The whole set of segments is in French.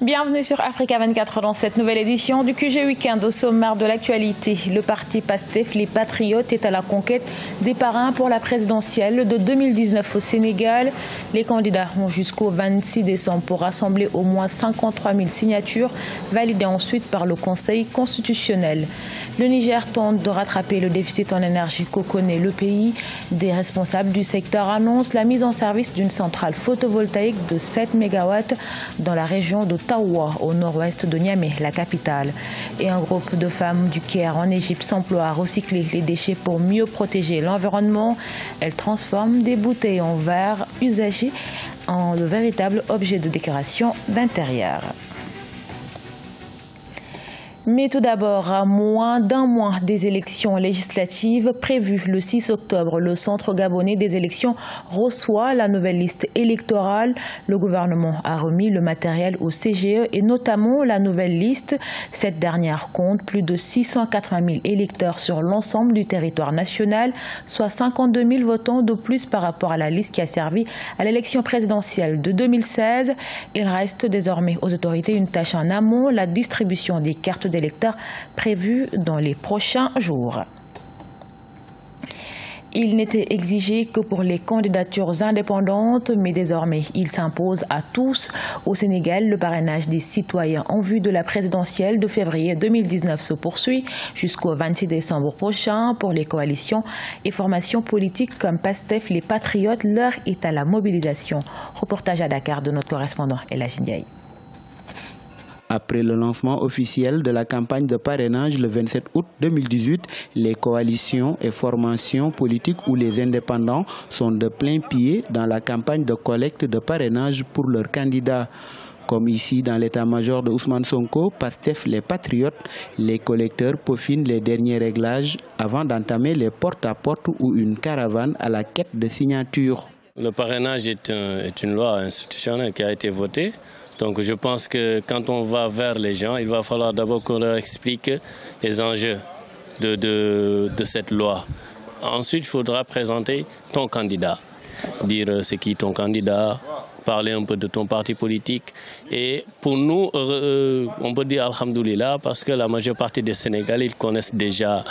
Bienvenue sur Africa 24 dans cette nouvelle édition du QG Week-end. Au sommaire de l'actualité, le parti PASTEF, les Patriotes, est à la conquête des parrains pour la présidentielle de 2019 au Sénégal. Les candidats ont jusqu'au 26 décembre pour rassembler au moins 53 000 signatures, validées ensuite par le Conseil constitutionnel. Le Niger tente de rattraper le déficit en énergie que connaît le pays. Des responsables du secteur annoncent la mise en service d'une centrale photovoltaïque de 7 MW dans la région de Taoua, au nord-ouest de Niamey, la capitale. Et un groupe de femmes du Caire en Égypte s'emploie à recycler les déchets pour mieux protéger l'environnement. Elles transforment des bouteilles en verre usagées en de véritables objets de décoration d'intérieur. Mais tout d'abord, à moins d'un mois des élections législatives prévues le 6 octobre, le Centre gabonais des élections reçoit la nouvelle liste électorale. Le gouvernement a remis le matériel au CGE et notamment la nouvelle liste. Cette dernière compte plus de 680 000 électeurs sur l'ensemble du territoire national, soit 52 000 votants de plus par rapport à la liste qui a servi à l'élection présidentielle de 2016. Il reste désormais aux autorités une tâche en amont, la distribution des cartes d'électeurs prévus dans les prochains jours. Il n'était exigé que pour les candidatures indépendantes, mais désormais, il s'impose à tous. Au Sénégal, le parrainage des citoyens en vue de la présidentielle de février 2019 se poursuit jusqu'au 26 décembre prochain. Pour les coalitions et formations politiques comme PASTEF, les Patriotes, l'heure est à la mobilisation. Reportage à Dakar de notre correspondant Elhadji Ndiaye. Après le lancement officiel de la campagne de parrainage le 27 août 2018, les coalitions et formations politiques ou les indépendants sont de plein pied dans la campagne de collecte de parrainage pour leurs candidats. Comme ici dans l'état-major de Ousmane Sonko, PASTEF, les Patriotes, les collecteurs peaufinent les derniers réglages avant d'entamer les porte-à-porte ou une caravane à la quête de signatures. Le parrainage est une loi institutionnelle qui a été votée. Donc je pense que quand on va vers les gens, il va falloir d'abord qu'on leur explique les enjeux de cette loi. Ensuite, il faudra présenter ton candidat, dire c'est qui ton candidat, parler un peu de ton parti politique. Et pour nous, on peut dire alhamdoulilah parce que la majeure partie des Sénégalais ils connaissent déjà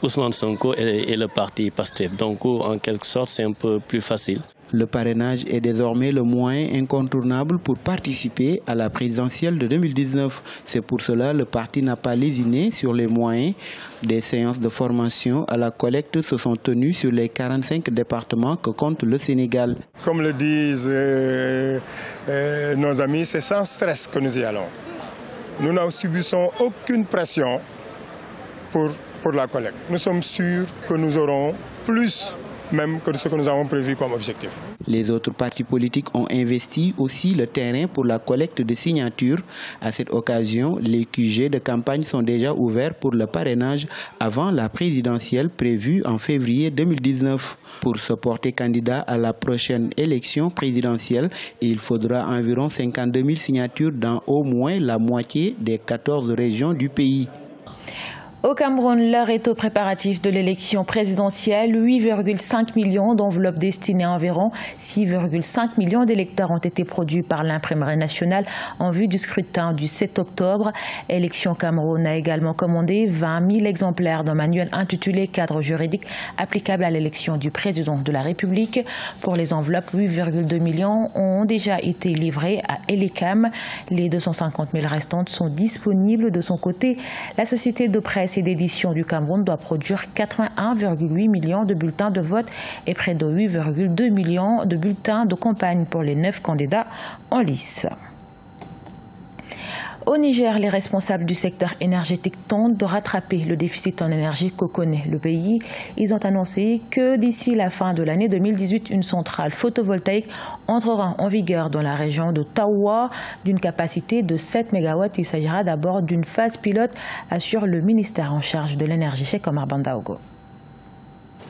Ousmane Sonko et le parti PASTEF. Donc en quelque sorte, c'est un peu plus facile. Le parrainage est désormais le moyen incontournable pour participer à la présidentielle de 2019. C'est pour cela que le parti n'a pas lésiné sur les moyens. Des séances de formation à la collecte se sont tenues sur les 45 départements que compte le Sénégal. Comme le disent nos amis, c'est sans stress que nous y allons. Nous ne subissons aucune pression pour la collecte. Nous sommes sûrs que nous aurons plus même que ce que nous avons prévu comme objectif. Les autres partis politiques ont investi aussi le terrain pour la collecte de signatures. À cette occasion, les QG de campagne sont déjà ouverts pour le parrainage avant la présidentielle prévue en février 2019. Pour se porter candidat à la prochaine élection présidentielle, il faudra environ 52 000 signatures dans au moins la moitié des 14 régions du pays. Au Cameroun, l'heure est aux préparatifs de l'élection présidentielle. 8,5 millions d'enveloppes destinées à environ 6,5 millions d'électeurs ont été produits par l'imprimerie nationale en vue du scrutin du 7 octobre. Élection Cameroun a également commandé 20 000 exemplaires d'un manuel intitulé « Cadre juridique applicable à l'élection du président de la République ». Pour les enveloppes, 8,2 millions ont déjà été livrées à Elecam. Les 250 000 restantes sont disponibles de son côté. La société de presse et d'édition du Cameroun doit produire 81,8 millions de bulletins de vote et près de 8,2 millions de bulletins de campagne pour les 9 candidats en lice. Au Niger, les responsables du secteur énergétique tentent de rattraper le déficit en énergie que connaît le pays. Ils ont annoncé que d'ici la fin de l'année 2018, une centrale photovoltaïque entrera en vigueur dans la région de Taoua d'une capacité de 7 MW. Il s'agira d'abord d'une phase pilote, assure le ministère en charge de l'énergie, Cheikh Omar Bandaogo.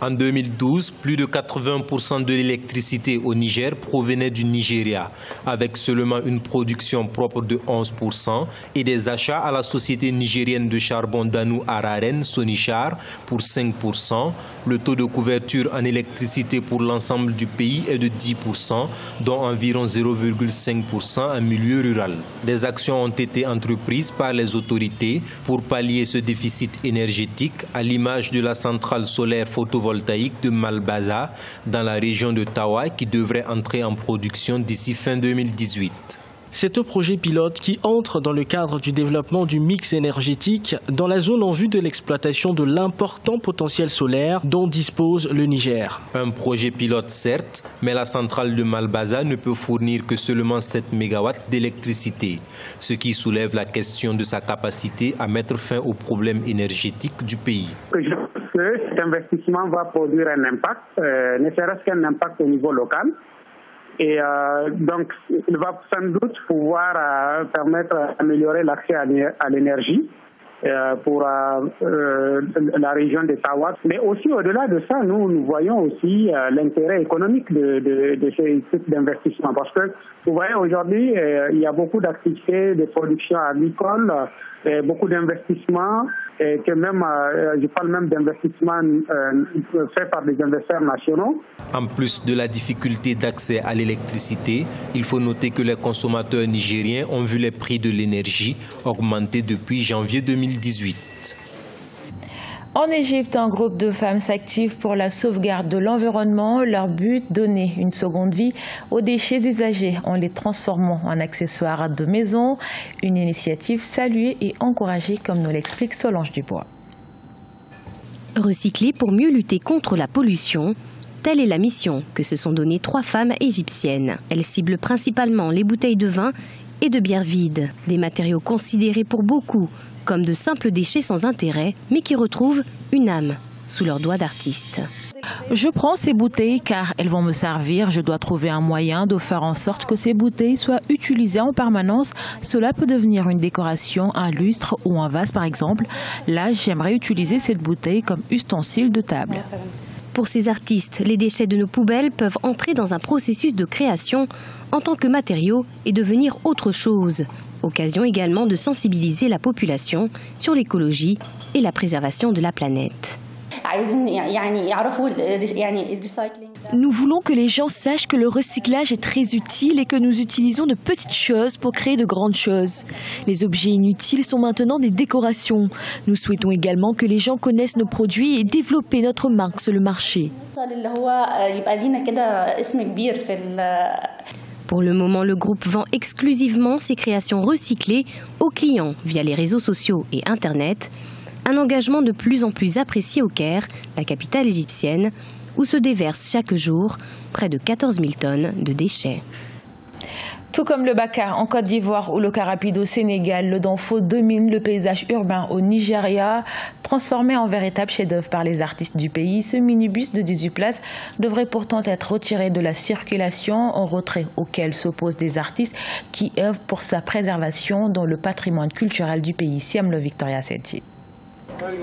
En 2012, plus de 80% de l'électricité au Niger provenait du Nigeria, avec seulement une production propre de 11% et des achats à la société nigérienne de charbon Danou Araren, Sonichar, pour 5%. Le taux de couverture en électricité pour l'ensemble du pays est de 10%, dont environ 0,5% en milieu rural. Des actions ont été entreprises par les autorités pour pallier ce déficit énergétique, à l'image de la centrale solaire photovoltaïque de Malbaza dans la région de Tawa qui devrait entrer en production d'ici fin 2018. C'est un projet pilote qui entre dans le cadre du développement du mix énergétique dans la zone en vue de l'exploitation de l'important potentiel solaire dont dispose le Niger. Un projet pilote certes, mais la centrale de Malbaza ne peut fournir que seulement 7 MW d'électricité, ce qui soulève la question de sa capacité à mettre fin aux problèmes énergétiques du pays. Cet investissement va produire un impact, ne serait-ce qu'un impact au niveau local. Et donc, il va sans doute pouvoir permettre d'améliorer l'accès à l'énergie pour la région de Tawa. Mais aussi, au-delà de ça, nous voyons aussi l'intérêt économique de ces types d'investissements. Parce que, vous voyez, aujourd'hui, il y a beaucoup d'activités de production agricole, beaucoup d'investissements, et que même, je parle même d'investissements faits par des investisseurs nationaux. En plus de la difficulté d'accès à l'électricité, il faut noter que les consommateurs nigériens ont vu les prix de l'énergie augmenter depuis janvier 2018. En Égypte, un groupe de femmes s'active pour la sauvegarde de l'environnement. Leur but, donner une seconde vie aux déchets usagés en les transformant en accessoires de maison. Une initiative saluée et encouragée, comme nous l'explique Solange Dubois. Recycler pour mieux lutter contre la pollution. Telle est la mission que se sont données 3 femmes égyptiennes. Elles ciblent principalement les bouteilles de vin et de bière vides, des matériaux considérés pour beaucoup comme de simples déchets sans intérêt, mais qui retrouvent une âme sous leurs doigts d'artiste. Je prends ces bouteilles car elles vont me servir. Je dois trouver un moyen de faire en sorte que ces bouteilles soient utilisées en permanence. Cela peut devenir une décoration, un lustre ou un vase par exemple. Là, j'aimerais utiliser cette bouteille comme ustensile de table. Pour ces artistes, les déchets de nos poubelles peuvent entrer dans un processus de création en tant que matériaux et devenir autre chose. Occasion également de sensibiliser la population sur l'écologie et la préservation de la planète. Nous voulons que les gens sachent que le recyclage est très utile et que nous utilisons de petites choses pour créer de grandes choses. Les objets inutiles sont maintenant des décorations. Nous souhaitons également que les gens connaissent nos produits et développer notre marque sur le marché. Pour le moment, le groupe vend exclusivement ses créations recyclées aux clients via les réseaux sociaux et Internet. Un engagement de plus en plus apprécié au Caire, la capitale égyptienne, où se déversent chaque jour près de 14 000 tonnes de déchets. Tout comme le Baka en Côte d'Ivoire ou le Carapide au Sénégal, le Danfo domine le paysage urbain au Nigeria. Transformé en véritable chef-d'œuvre par les artistes du pays, ce minibus de 18 places devrait pourtant être retiré de la circulation, en retrait auquel s'opposent des artistes qui œuvrent pour sa préservation dans le patrimoine culturel du pays. Siam-le Victoria Sedji.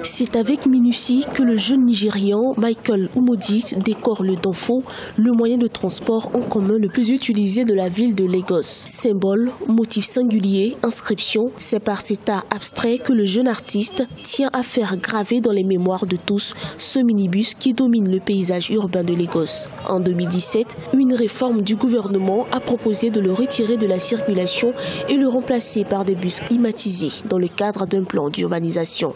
C'est avec minutie que le jeune Nigérian Michael Umodis décore le Danfo, le moyen de transport en commun le plus utilisé de la ville de Lagos. Symbole, motif singulier, inscription, c'est par cet art abstrait que le jeune artiste tient à faire graver dans les mémoires de tous ce minibus qui domine le paysage urbain de Lagos. En 2017, une réforme du gouvernement a proposé de le retirer de la circulation et le remplacer par des bus climatisés dans le cadre d'un plan d'urbanisation.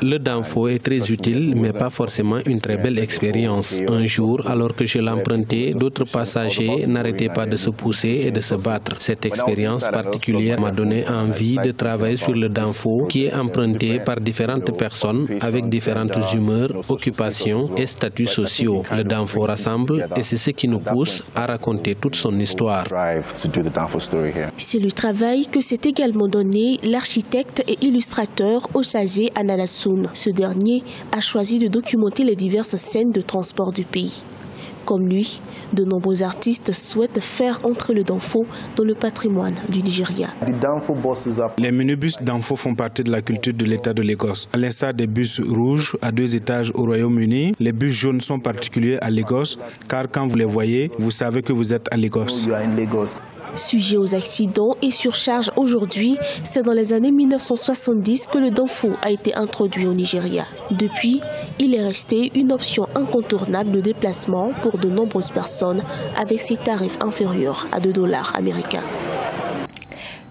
Le Danfo est très utile, mais pas forcément une très belle expérience. Un jour, alors que je l'empruntais, d'autres passagers n'arrêtaient pas de se pousser et de se battre. Cette expérience particulière m'a donné envie de travailler sur le Danfo, qui est emprunté par différentes personnes avec différentes humeurs, occupations et statuts sociaux. Le Danfo rassemble et c'est ce qui nous pousse à raconter toute son histoire. C'est le travail que s'est également donné l'architecte et illustrateur Osaze Analassoun. Ce dernier a choisi de documenter les diverses scènes de transport du pays. Comme lui, de nombreux artistes souhaitent faire entrer le danfo dans le patrimoine du Nigeria. Les minibus danfo font partie de la culture de l'État de l'Écosse. À l'instar des bus rouges à 2 étages au Royaume-Uni, les bus jaunes sont particuliers à l'Écosse, car quand vous les voyez, vous savez que vous êtes à l'Écosse. Sujet aux accidents et surcharges aujourd'hui, c'est dans les années 1970 que le danfo a été introduit au Nigeria. Depuis, il est resté une option incontournable de déplacement pour de nombreuses personnes avec ses tarifs inférieurs à $2 américains.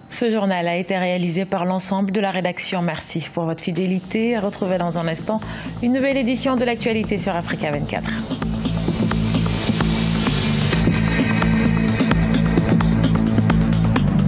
Ce journal a été réalisé par l'ensemble de la rédaction. Merci pour votre fidélité. Retrouvez dans un instant une nouvelle édition de l'actualité sur Africa 24.